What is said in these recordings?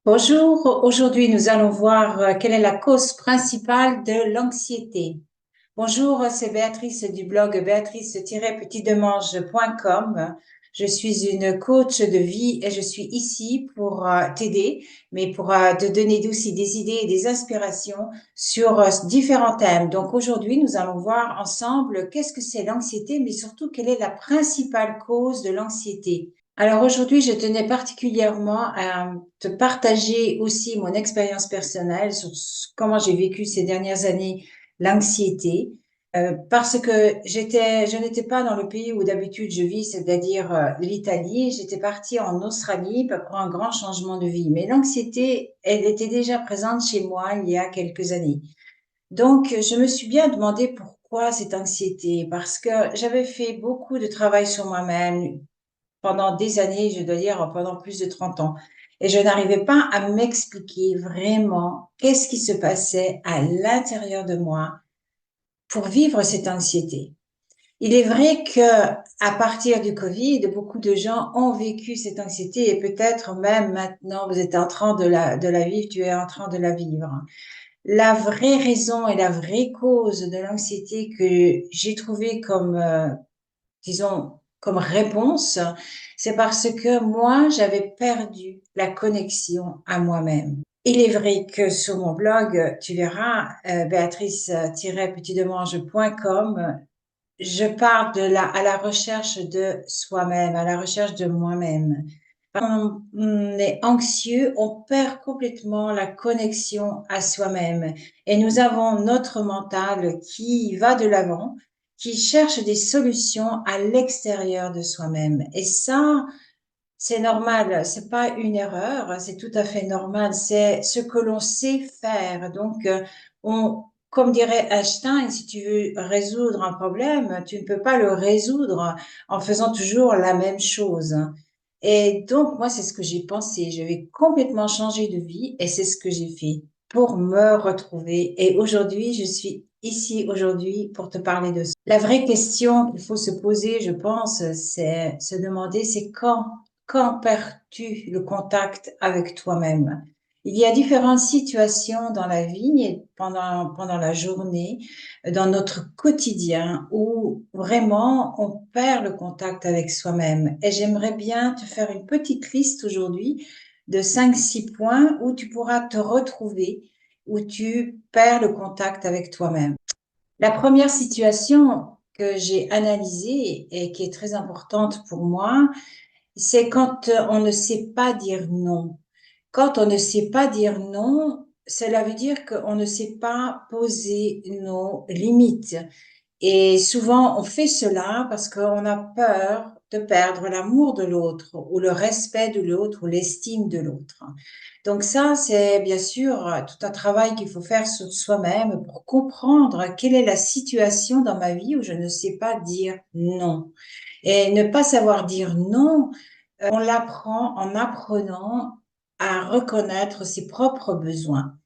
Bonjour, aujourd'hui nous allons voir quelle est la cause principale de l'anxiété. Bonjour, c'est Béatrice du blog béatrice-petitdemange.com. Je suis une coach de vie et je suis ici pour t'aider, mais pour te donner aussi des idées et des inspirations sur différents thèmes. Donc aujourd'hui, nous allons voir ensemble qu'est-ce que c'est l'anxiété, mais surtout quelle est la principale cause de l'anxiété. Alors aujourd'hui, je tenais particulièrement à te partager aussi mon expérience personnelle sur comment j'ai vécu ces dernières années l'anxiété, parce que je n'étais pas dans le pays où d'habitude je vis, c'est-à-dire l'Italie. J'étais partie en Australie pour un grand changement de vie. Mais l'anxiété, elle était déjà présente chez moi il y a quelques années. Donc, je me suis bien demandé pourquoi cette anxiété, parce que j'avais fait beaucoup de travail sur moi-même pendant des années, je dois dire pendant plus de 30 ans. Et je n'arrivais pas à m'expliquer vraiment qu'est-ce qui se passait à l'intérieur de moi pour vivre cette anxiété. Il est vrai que à partir du Covid, beaucoup de gens ont vécu cette anxiété et peut-être même maintenant vous êtes en train de la vivre, tu es en train de la vivre. La vraie raison et la vraie cause de l'anxiété que j'ai trouvée comme disons, comme réponse, c'est parce que moi, j'avais perdu la connexion à moi-même. Il est vrai que sur mon blog, tu verras, béatrice-petitdemange.com, je pars à la recherche de soi-même, à la recherche de moi-même. Quand on est anxieux, on perd complètement la connexion à soi-même. Et nous avons notre mental qui va de l'avant, qui cherche des solutions à l'extérieur de soi-même. Et ça, c'est normal, c'est pas une erreur, c'est tout à fait normal, c'est ce que l'on sait faire. Donc, comme dirait Einstein, si tu veux résoudre un problème, tu ne peux pas le résoudre en faisant toujours la même chose. Et donc, moi, c'est ce que j'ai pensé. Je vais complètement changer de vie et c'est ce que j'ai fait pour me retrouver. Et aujourd'hui, je suis ici aujourd'hui pour te parler de ça. La vraie question qu'il faut se poser, je pense, c'est se demander, c'est quand perds-tu le contact avec toi-même? Il y a différentes situations dans la vie et pendant la journée, dans notre quotidien, où vraiment on perd le contact avec soi-même. Et j'aimerais bien te faire une petite liste aujourd'hui de 5, 6 points où tu pourras te retrouver, où tu perds le contact avec toi-même. La première situation que j'ai analysée et qui est très importante pour moi, c'est quand on ne sait pas dire non. Quand on ne sait pas dire non, cela veut dire qu'on ne sait pas poser nos limites. Et souvent, on fait cela parce qu'on a peur de perdre l'amour de l'autre ou le respect de l'autre ou l'estime de l'autre. Donc ça, c'est bien sûr tout un travail qu'il faut faire sur soi-même pour comprendre quelle est la situation dans ma vie où je ne sais pas dire non. Et ne pas savoir dire non, on l'apprend en apprenant à reconnaître ses propres besoins.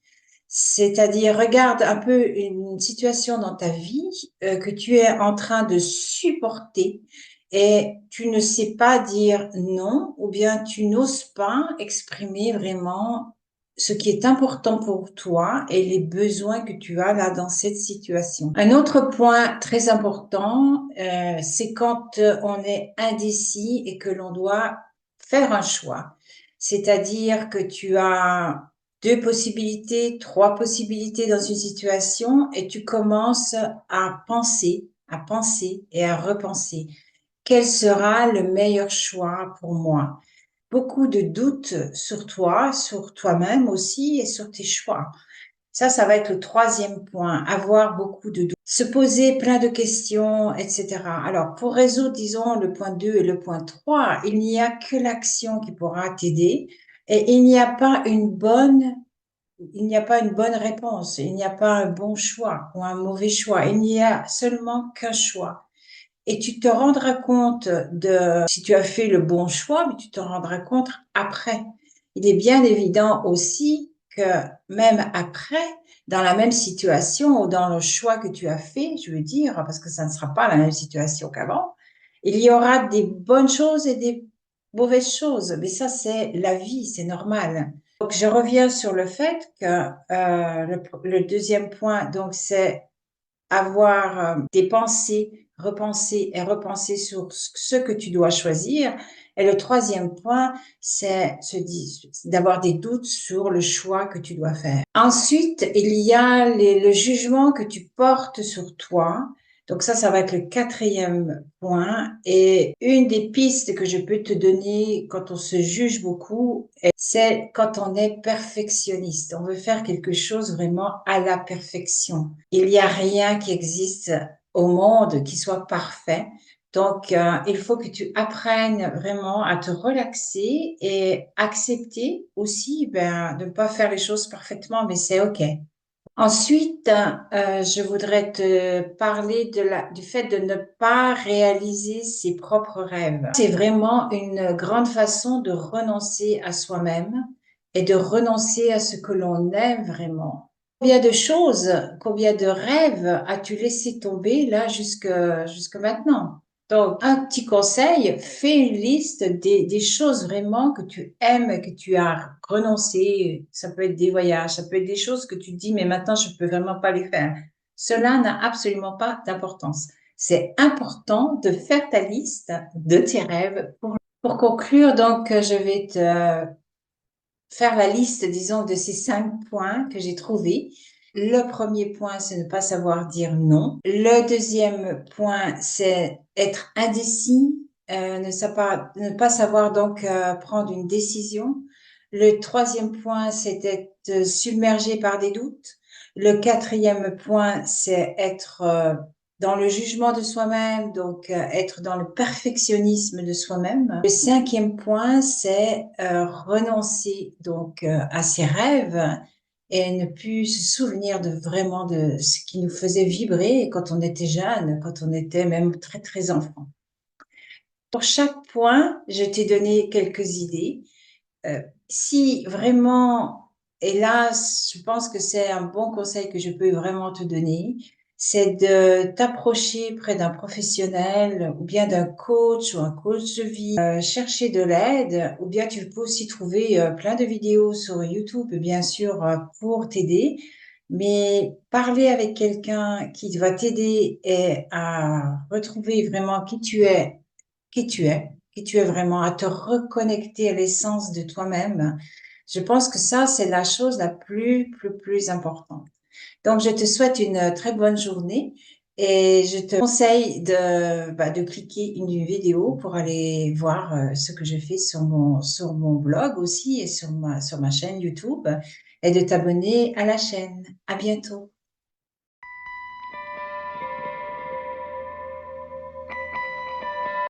C'est-à-dire, regarde un peu une situation dans ta vie que tu es en train de supporter et tu ne sais pas dire non ou bien tu n'oses pas exprimer vraiment ce qui est important pour toi et les besoins que tu as là dans cette situation. Un autre point très important, c'est quand on est indécis et que l'on doit faire un choix. C'est-à-dire que tu as 2 possibilités, 3 possibilités dans une situation et tu commences à penser et à repenser. Quel sera le meilleur choix pour moi? Beaucoup de doutes sur toi, sur toi-même aussi et sur tes choix. Ça va être le troisième point, avoir beaucoup de doutes, se poser plein de questions, etc. Alors, pour résoudre, disons, le point 2 et le point 3, il n'y a que l'action qui pourra t'aider et il n'y a pas une bonne réponse, il n'y a pas un bon choix ou un mauvais choix, il n'y a seulement qu'un choix. Et tu te rendras compte si tu as fait le bon choix, mais tu te rendras compte après. Il est bien évident aussi que même après, dans la même situation ou dans le choix que tu as fait, je veux dire, parce que ça ne sera pas la même situation qu'avant, il y aura des bonnes choses et des mauvaises choses. Mais ça, c'est la vie, c'est normal. Donc, je reviens sur le fait que le deuxième point, donc, c'est avoir des pensées, repenser et repenser sur ce que tu dois choisir. Et le troisième point, c'est d'avoir des doutes sur le choix que tu dois faire. Ensuite, il y a le jugement que tu portes sur toi. Donc ça va être le quatrième point. Et une des pistes que je peux te donner quand on se juge beaucoup, c'est quand on est perfectionniste. On veut faire quelque chose vraiment à la perfection. Il n'y a rien qui existe au monde qui soit parfait. Donc, il faut que tu apprennes vraiment à te relaxer et accepter aussi de ne pas faire les choses parfaitement, mais c'est OK. Ensuite, je voudrais te parler du fait de ne pas réaliser ses propres rêves. C'est vraiment une grande façon de renoncer à soi-même et de renoncer à ce que l'on aime vraiment. Combien de choses, combien de rêves as-tu laissé tomber là jusque maintenant? Donc, un petit conseil, fais une liste des choses vraiment que tu aimes, que tu as renoncé. Ça peut être des voyages, ça peut être des choses que tu te dis, mais maintenant, je peux vraiment pas les faire. Cela n'a absolument pas d'importance. C'est important de faire ta liste de tes rêves. Pour conclure, donc, je vais te faire la liste, disons, de ces 5 points que j'ai trouvés. Le premier point, c'est ne pas savoir dire non. Le deuxième point, c'est être indécis, ne pas savoir donc prendre une décision. Le troisième point, c'est être submergé par des doutes. Le quatrième point, c'est être dans le jugement de soi-même, donc être dans le perfectionnisme de soi-même. Le cinquième point, c'est renoncer donc à ses rêves et ne plus se souvenir de vraiment de ce qui nous faisait vibrer quand on était jeune, quand on était même très très enfant. Pour chaque point, je t'ai donné quelques idées. Si vraiment, et là, je pense que c'est un bon conseil que je peux vraiment te donner, c'est de t'approcher près d'un professionnel ou bien d'un coach ou un coach de vie, chercher de l'aide, ou bien tu peux aussi trouver plein de vidéos sur YouTube, bien sûr, pour t'aider, mais parler avec quelqu'un qui va t'aider et à retrouver vraiment qui tu es vraiment, à te reconnecter à l'essence de toi-même. Je pense que ça, c'est la chose la plus importante. Donc, je te souhaite une très bonne journée et je te conseille de cliquer une vidéo pour aller voir ce que je fais sur mon blog aussi et sur ma chaîne YouTube et de t'abonner à la chaîne. À bientôt.